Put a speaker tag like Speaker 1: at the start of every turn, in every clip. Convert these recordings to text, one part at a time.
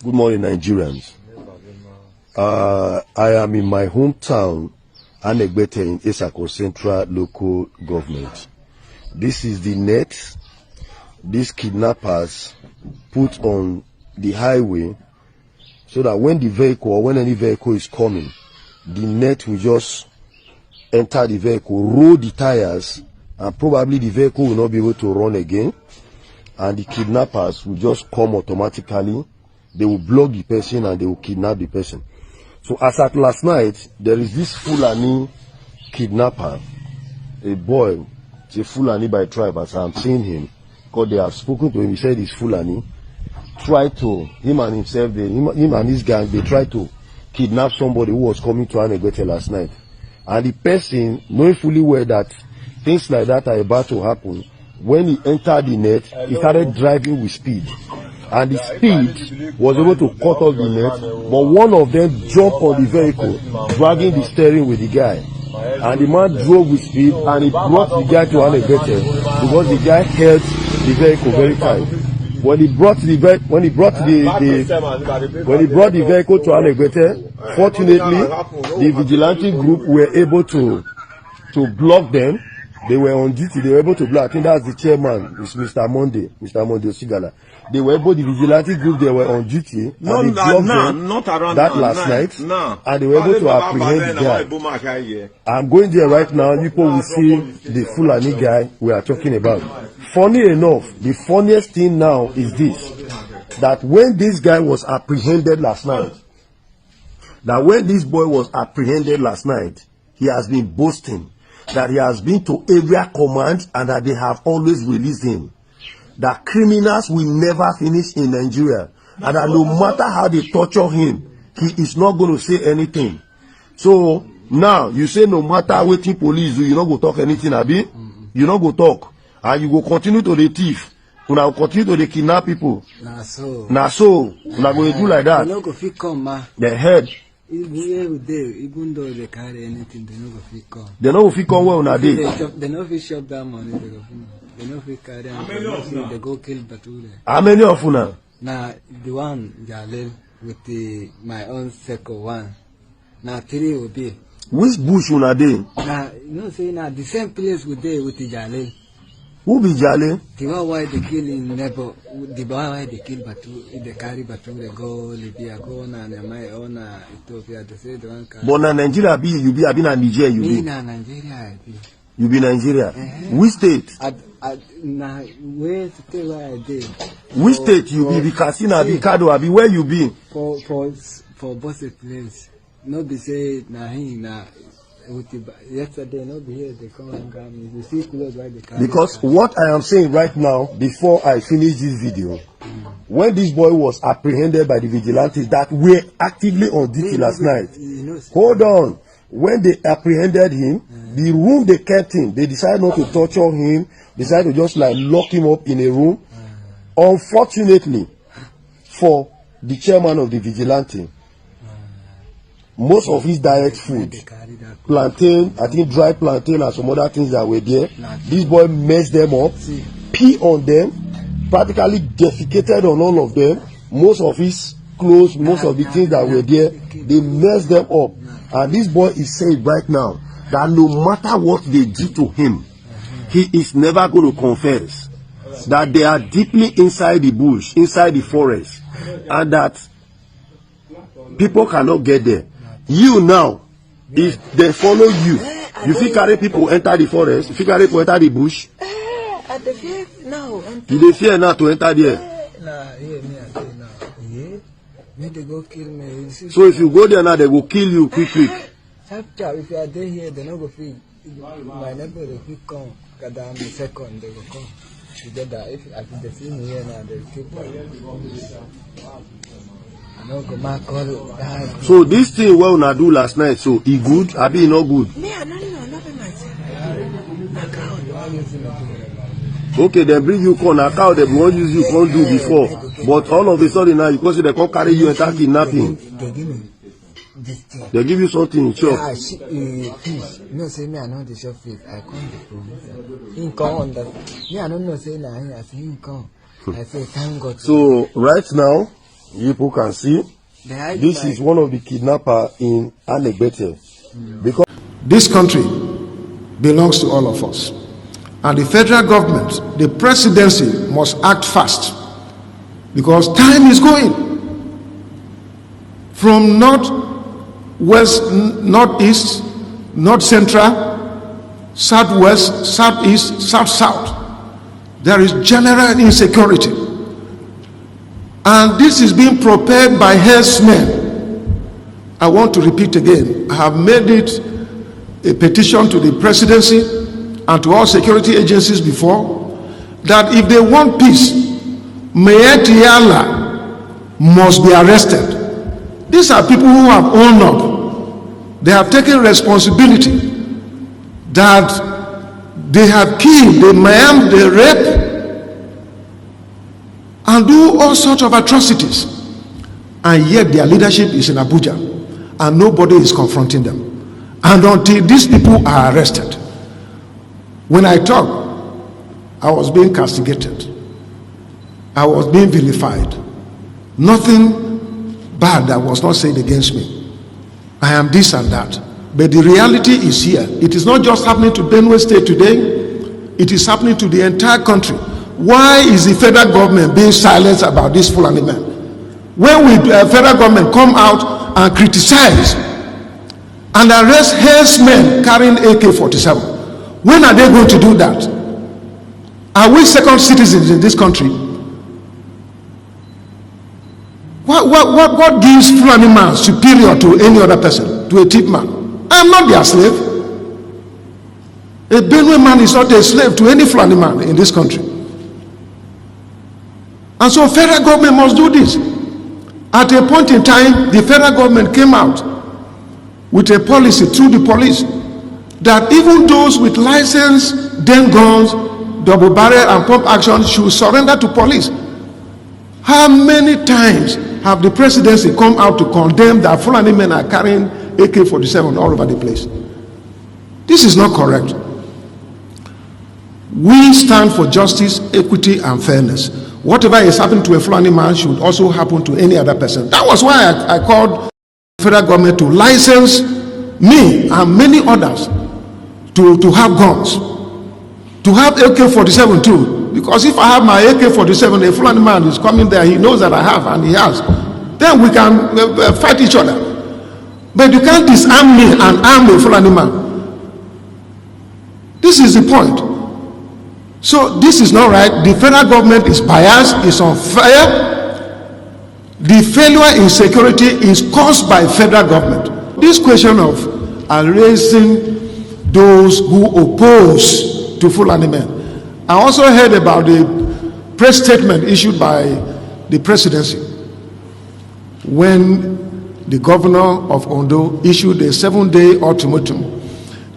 Speaker 1: Good morning, Nigerians. I am in my hometown, Anegbete, in Esako Central Local Government. This is the net these kidnappers put on the highway so that when the vehicle or when any vehicle is coming, the net will just enter the vehicle, roll the tires, and probably the vehicle will not be able to run again. And the kidnappers will just come automatically. They will block the person and they will kidnap the person. So as at last night, there is this Fuläñi kidnapper, a boy, it's a Fuläñi by tribe as I'm seeing him, because they have spoken to him. He said he's Fuläñi. Him and himself, him and his gang, they tried to kidnap somebody who was coming to Anegbete last night. And the person, knowing fully well that things like that are about to happen, when he entered the net, he started driving with speed. And the speed was able to cut off the net, but one of them jumped on the vehicle, dragging the steering with the guy. And the man drove with speed, and he brought the guy to Anegbete because the guy held the vehicle very tight. When he brought the vehicle to Anegbete, fortunately, the vigilante group were able to block them. They were on duty. They were able to block. I think that's the chairman, it's Mr. Monday Osigala. They were able, the vigilante group, they were on duty.
Speaker 2: No,
Speaker 1: and they blocked them
Speaker 2: not around
Speaker 1: that last night. And they were able to apprehend the guy. I'm going there right now. People will see the Fuläñi guy we are talking about. Funny enough, the funniest thing now is this, that when this guy was apprehended last night, he has been boasting that he has been to area command and that they have always released him. That criminals will never finish in Nigeria, and that no matter how they torture him, he is not going to say anything. So now you say no matter what the police do, you not go talk anything, Abi. You not go talk, and you go continue to the thief. You now continue to the kidnap people. Now so, you not going to do like that. The head.
Speaker 3: Even though they carry anything, they no go fit come.
Speaker 1: They no go fit come where una dey.
Speaker 3: They no fit shop that money. They no fit carry. They go kill Bature.
Speaker 1: How many of una?
Speaker 3: Now the one Jalil with my own second one. Now 3 will be.
Speaker 1: Which bush una dey?
Speaker 3: Now you know say now the same place we dey with the Jalil.
Speaker 1: Who be Jale?
Speaker 3: The one why they kill in Nebo, the one why they kill Batu, they carry Batu, they go Libya, go na my own Ethiopia, they say the one.
Speaker 1: But na Nigeria be you be na Nigeria you be.
Speaker 3: Na Nigeria I be.
Speaker 1: You be Nigeria. Which state?
Speaker 3: Na where state where I dey.
Speaker 1: Which state you be? Be Katsina, be Kado, be where you be?
Speaker 3: For both place. No be say na him na. Yesterday, no be here, they come and grab me. You see clothes why they carry. Because
Speaker 1: what I am saying right now, before I finish this video, when this boy was apprehended by the vigilantes that were actively on duty last night, hold on, when they apprehended him, the room they kept him, they decided not to torture him, decided to just like lock him up in a room. Unfortunately, for the chairman of the vigilante, most of his direct food, plantain, I think dry plantain and some other things that were there, this boy messed them up, pee on them, practically defecated on all of them. Most of his clothes, most of the things that were there, they messed them up. And this boy is saying right now that no matter what they do to him, he is never going to confess. That they are deeply inside the bush, inside the forest, and that people cannot get there. You now, if they follow you, you fit carry people enter the forest, you fit carry people enter the bush.
Speaker 3: I dey fear now.
Speaker 1: You dey fear now to enter there.
Speaker 3: Me I say now. May they go kill me.
Speaker 1: So if you go there now, they will kill you quick.
Speaker 3: If you are there here, they no go fit. My neighbor they fit come. Cause I'm the second, they go come together. If they see me here now, they keep
Speaker 1: So this thing what una do last night, so e good? Abi e not good?
Speaker 3: Me, I don't know, nothing myself.
Speaker 1: Okay, they bring you corn, a cow they won't use you can't do before. But all of a sudden now, you can see they can't carry you and start kidnapping.
Speaker 3: They give me this thing.
Speaker 1: They give you something, sure.
Speaker 3: Yeah, fish. No, say me, I know the shop fish. I come the promise. He come on that. Me, I don't know, say, nah, I say, he come. I say, thank God.
Speaker 1: So, right now, People can see. This is one of the kidnappers in Ekpoma. Because
Speaker 2: this country belongs to all of us. And the federal government, the presidency must act fast. Because time is going. From north, west, northeast, north central, southwest, southeast, south. There is general insecurity. And this is being prepared by herdsmen. I want to repeat again, I have made it a petition to the presidency and to all security agencies before, that if they want peace, Mayor Tiala must be arrested. These are people who have owned up. They have taken responsibility that they have killed, they maimed, they rape, and do all sorts of atrocities. And yet their leadership is in Abuja, and nobody is confronting them. And until these people are arrested, when I talk, I was being castigated. I was being vilified. Nothing bad that was not said against me. I am this and that. But the reality is here. It is not just happening to Benue State today. It is happening to the entire country. Why is the federal government being silent about this Fuläñi men? When will the federal government come out and criticize and arrest herdsmen carrying AK-47? When are they going to do that? Are we second citizens in this country? What gives Fuläñi man superior to any other person, to a thief man? I am not their slave. A Benue man is not a slave to any Fuläñi man in this country. And so federal government must do this. At a point in time, the federal government came out with a policy through the police that even those with license, den guns, double barrel and pump action should surrender to police. How many times have the presidency come out to condemn that Fuläñi men are carrying AK-47 all over the place? This is not correct. We stand for justice, equity, and fairness. Whatever is happening to a Fuläñi man should also happen to any other person. That was why I called the federal government to license me and many others to have guns, to have AK-47 too. Because if I have my AK-47, a Fuläñi man is coming there, he knows that I have and he has. Then we can fight each other. But you can't disarm me and arm a Fuläñi man. This is the point. So this is not right. The federal government is biased, is unfair. The failure in security is caused by federal government. This question of arresting those who oppose to Fuläñi men. I also heard about the press statement issued by the presidency when the governor of Ondo issued a 7-day ultimatum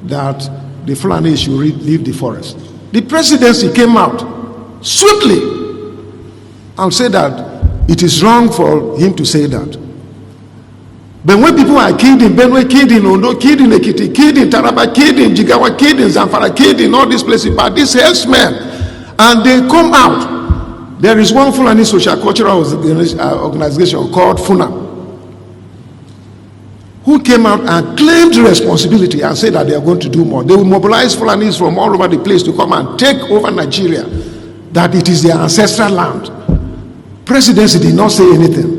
Speaker 2: that the Fuläñi should leave the forest. The presidency came out swiftly and said that it is wrong for him to say that. But when people are killed in Benue, killed in Ondo, killed in Ekiti, killed in Taraba, killed in Jigawa, killed in Zamfara, killed in all these places by these herdsmen, and they come out, there is one Fuläñi social cultural organization called FUNA, who came out and claimed responsibility and said that they are going to do more. They will mobilize Fulanis from all over the place to come and take over Nigeria, that it is their ancestral land. Presidency did not say anything.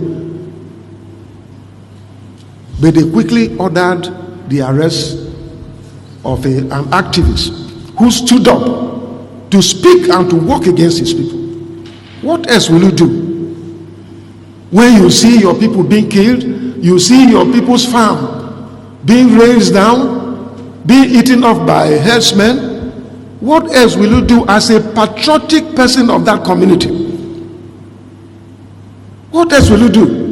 Speaker 2: But they quickly ordered the arrest of an activist who stood up to speak and to work against his people. What else will you do? When you see your people being killed, you see your people's farm being razed down, being eaten off by herdsmen, what else will you do as a patriotic person of that community? What else will you do?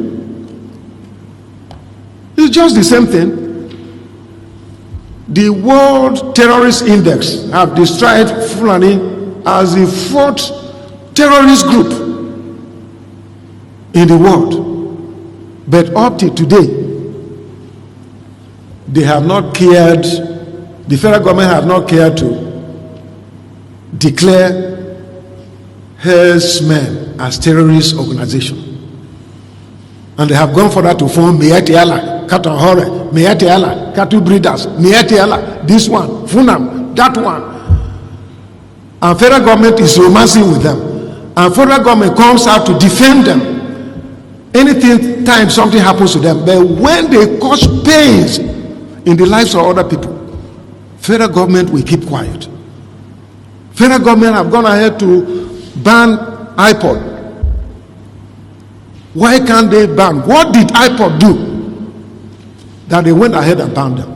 Speaker 2: It's just the same thing. The World Terrorist Index have described Fuläñi as the 4th terrorist group in the world. But up to today, they have not cared, the federal government have not cared to declare herdsmen as terrorist organization. And they have gone further to form Mietiala, Cattle Hore, Mietiala, cattle breeders, Mietiala, this one, Funam, that one. And federal government is romancing with them. And federal government comes out to defend them. Anything time something happens to them, but when they cause pains in the lives of other people, federal government will keep quiet. Federal government have gone ahead to ban iPod. Why can't they ban? What did iPod do that they went ahead and banned them?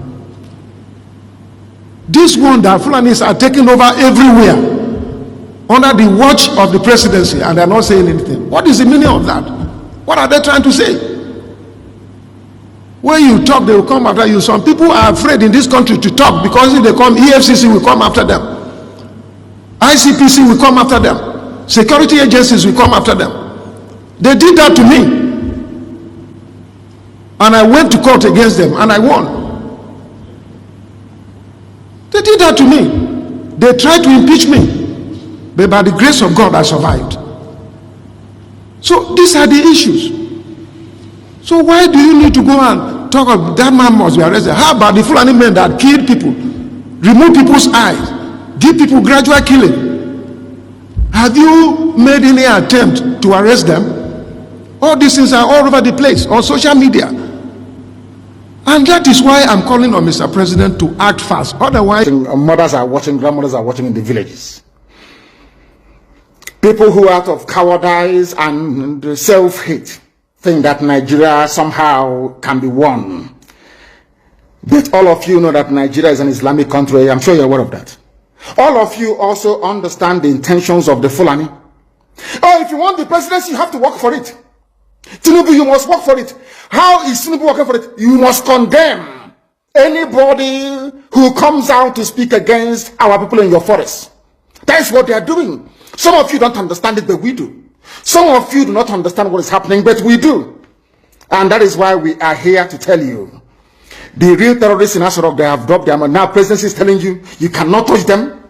Speaker 2: This one that Fulanis are taking over everywhere under the watch of the presidency, and they're not saying anything. What is the meaning of that? What are they trying to say? When you talk, they will come after you. Some people are afraid in this country to talk because if they come, EFCC will come after them. ICPC will come after them. Security agencies will come after them. They did that to me. And I went to court against them and I won. They did that to me. They tried to impeach me. But by the grace of God, I survived. So these are the issues. So why do you need to go and talk about that man must be arrested? How about the Fuläñi men that killed people, remove people's eyes, give people gradual killing? Have you made any attempt to arrest them? All these things are all over the place on social media. And that is why I'm calling on Mr. President to act fast. Otherwise,
Speaker 4: mothers are watching, grandmothers are watching in the villages. People who out of cowardice and self-hate think that Nigeria somehow can be won. But all of you know that Nigeria is an Islamic country. I'm sure you're aware of that. All of you also understand the intentions of the Fuläñi. Oh, if you want the presidency, you have to work for it. Tinubu, you must work for it. How is Tinubu working for it? You must condemn anybody who comes out to speak against our people in your forest. That is what they are doing. Some of you don't understand it, but we do. Some of you do not understand what is happening, but we do. And that is why we are here to tell you. The real terrorists in Asarok, they have dropped them. And now presidency is telling you, you cannot touch them.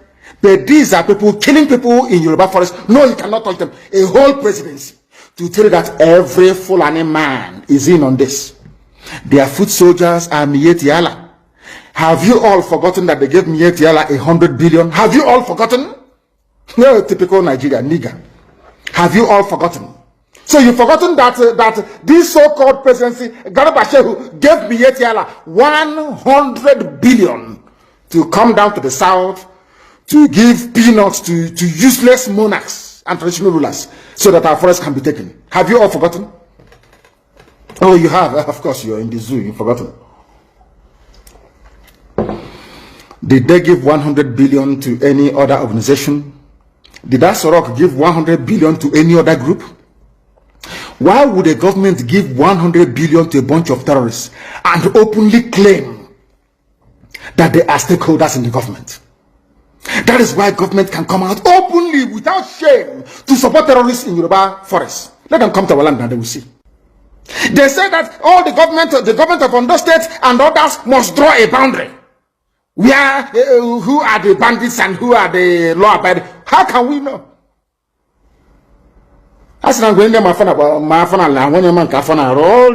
Speaker 4: But these are people killing people in Yoruba forest. No, you cannot touch them. A whole presidency to tell you that every Fuläñi man is in on this. Their foot soldiers are Mietiala. Have you all forgotten that they gave Mietiala 100 billion? Have you all forgotten? No, typical Nigeria, nigger. Have you all forgotten? So you've forgotten that this so-called presidency, Garba gave Mietiala 100 billion to come down to the south to give peanuts to useless monarchs and traditional rulers so that our forests can be taken. Have you all forgotten? Oh, you have. Of course, you're in the zoo. You've forgotten. Did they give 100 billion to any other organization? Did Asarok give 100 billion to any other group? Why would a government give 100 billion to a bunch of terrorists and openly claim that they are stakeholders in the government? That is why government can come out openly without shame to support terrorists in Yoruba forests. Let them come to our land and they will see. They say that all the government of Ondo State and others must draw a boundary. Where who are the bandits and who are the law-abiding? How can we know? As I'm going there, my phone, all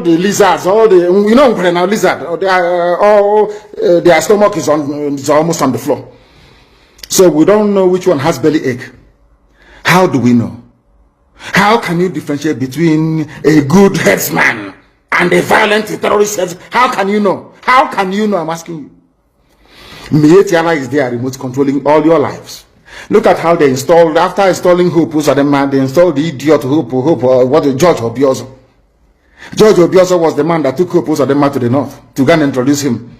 Speaker 4: the lizards, all the now lizard, their stomach is almost on the floor. So we don't know which one has belly ache. How do we know? How can you differentiate between a good headsman and a violent terrorist headsman? How can you know? How can you know? I'm asking you. Mietiala is there remote controlling all your lives. Look at how they installed, after installing Hope, they installed the idiot Hope, George Obiozo. George Obiozo was the man that took Hope Uzodinma to the north to go and introduce him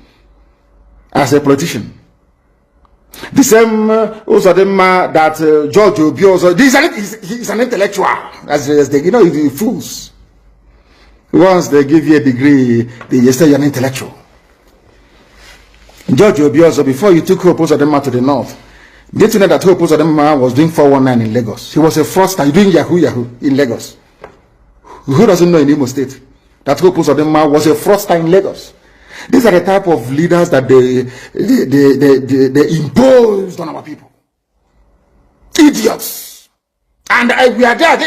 Speaker 4: as a politician. The same Uzodinma that George Obiozo, he's an intellectual, as they, the fools. Once they give you a degree, they say you're an intellectual. George Obiozo, before you took Hope Uzodinma to the north, did you know that Hope Uzodinma was doing 419 in Lagos? He was a fraudster doing Yahoo in Lagos. Who doesn't know in Imo State that Hope Uzodinma was a fraudster in Lagos? These are the type of leaders that they imposed on our people. Idiots. And we are there,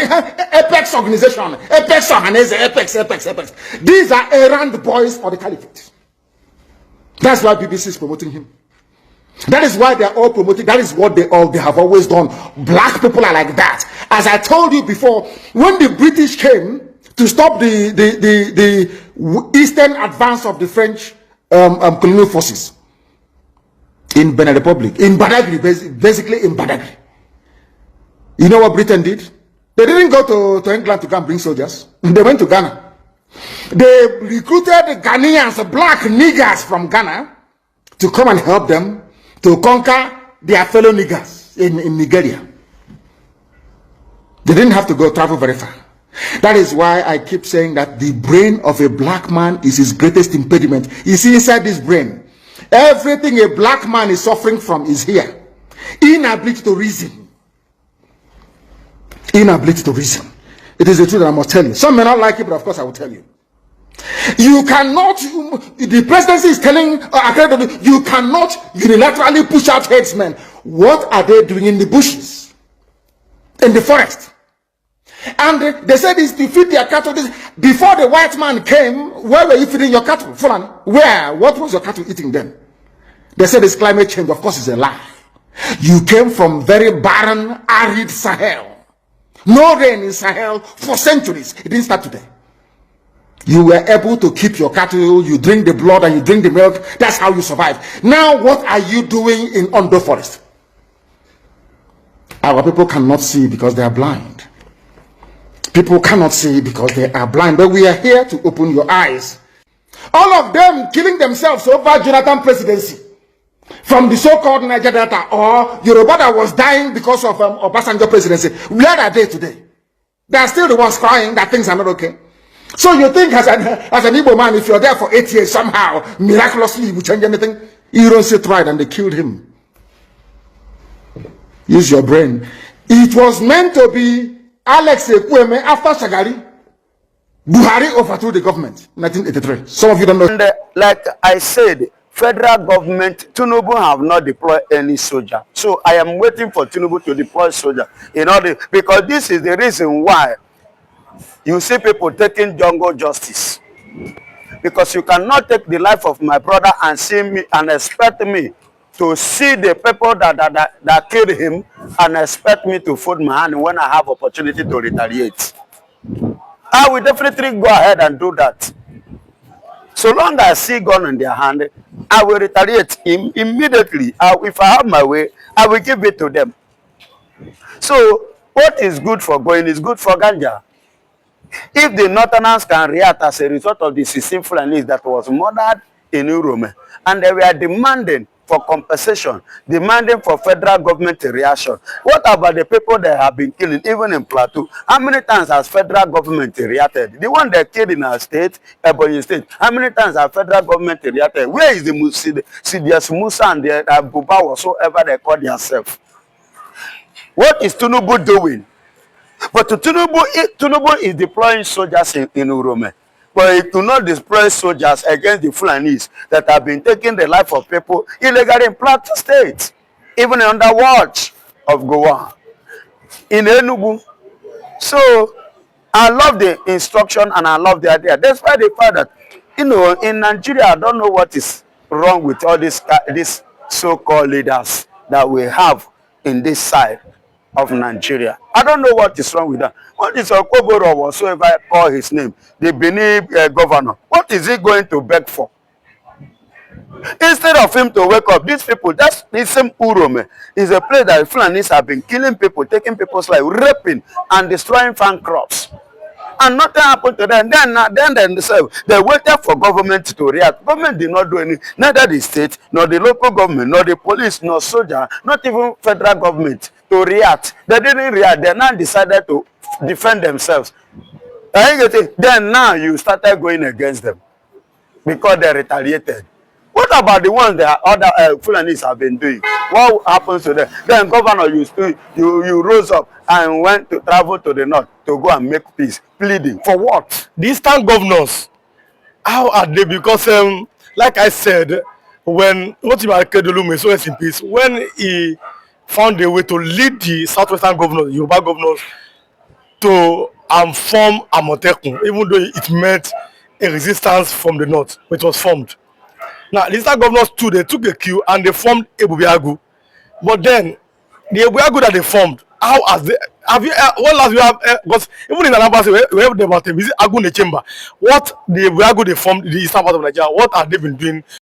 Speaker 4: Apex organization, Apex Organization, Apex. These are errand boys for the caliphate. That's why BBC is promoting him. That is why they are all promoting. That is what they have always done. Black people are like that. As I told you before, when the British came to stop the eastern advance of the French colonial forces in Benin Republic, in Badagry, basically in Badagry. You know what Britain did? They didn't go to England to come bring soldiers. They went to Ghana. They recruited Ghanaians, black niggers from Ghana, to come and help them to conquer their fellow niggers in Nigeria. They didn't have to go travel very far. That is why I keep saying that the brain of a black man is his greatest impediment. You see, inside this brain, everything a black man is suffering from is here. Inability to reason. Inability to reason. It is the truth that I must tell you. Some may not like it, but of course I will tell you. You cannot, the presidency is telling, you cannot unilaterally push out headsmen. What are they doing in the bushes? In the forest? And they said it's to feed their cattle. Before the white man came, where were you feeding your cattle? Fuläñi? Where? What was your cattle eating then? They said it's climate change. Of course it's a lie. You came from very barren, arid Sahel. No rain in Sahel for centuries. It didn't start today. You were able to keep your cattle, you drink the blood and you drink the milk. That's how you survive. Now what are you doing in Ondo Forest? Our people cannot see because they are blind. People cannot see because they are blind. But we are here to open your eyes. All of them killing themselves over Jonathan presidency. From the so-called Niger Delta or Yoruba that was dying because of Obasanjo presidency. Where are they today? They are still the ones crying that things are not okay. So you think as an Igbo man, if you're there for 8 years, somehow, miraculously, you will change anything? You don't sit right and they killed him. Use your brain. It was meant to be Alex Ekpoma after Shagari. Buhari overthrew the government in 1983. Some of you don't know.
Speaker 5: And like I said, federal government, Tinubu have not deployed any soldier. So I am waiting for Tinubu to deploy soldier in order, because this is the reason why you see people taking jungle justice. Because you cannot take the life of my brother and see me and expect me to see the people that killed him and expect me to fold my hand when I have opportunity to retaliate. I will definitely go ahead and do that. So long as I see gun in their hand, I will retaliate immediately. If I have my way, I will give it to them. So what is good for going is good for ganja. If the Northerners can react as a result of the 16 Fuläñi that was murdered in Urome, and they were demanding for compensation, demanding for federal government reaction, what about the people that have been killing, even in Plateau? How many times has federal government reacted? The one that killed in our state, Ebonyi State, how many times has federal government reacted? Where is the Sidious Musa and the Buba whatsoever they call themselves? What is Tinubu doing? But Tinubu is deploying soldiers in Urome. But it do not deploy soldiers against the Fuläñis that have been taking the life of people illegally in Plateau State, even under watch of Goa, in Enugu. So I love the instruction and I love the idea. Despite the fact that, you know, in Nigeria, I don't know what is wrong with all these so-called leaders that we have in this side of Nigeria. I don't know what is wrong with that. What is Okoboro or whatsoever I call his name, the Benin governor? What is he going to beg for? Instead of him to wake up, these people, that's the same Urome, is a place that Fuläñis have been killing people, taking people's life, raping and destroying farm crops. And nothing happened to them. Then themselves, they waited for government to react. Government did not do anything. Neither the state, nor the local government, nor the police, nor soldier, not even federal government to react. They didn't react. They now decided to defend themselves. Then now you started going against them because they retaliated. What about the ones that other Fuläñis have been doing? What happens to them? Then governor, you rose up and went to travel to the north to go and make peace, pleading for what?
Speaker 6: The eastern governors, how are they? Because like I said, when Otiba Akeredolu may so rest in peace, when he found a way to lead the southwestern governors, Yoruba governors, to form Amotekun, even though it met a resistance from the north, which was formed. Now, the eastern governors too, they took a cue and they formed Ebubiagu. But then, the Ebubiagu that they formed, how has they, have you, what last you have, because even in Anambra, we have about a visit Agu in the chamber. What the Ebubiagu they formed, the eastern part of Nigeria, what have they been doing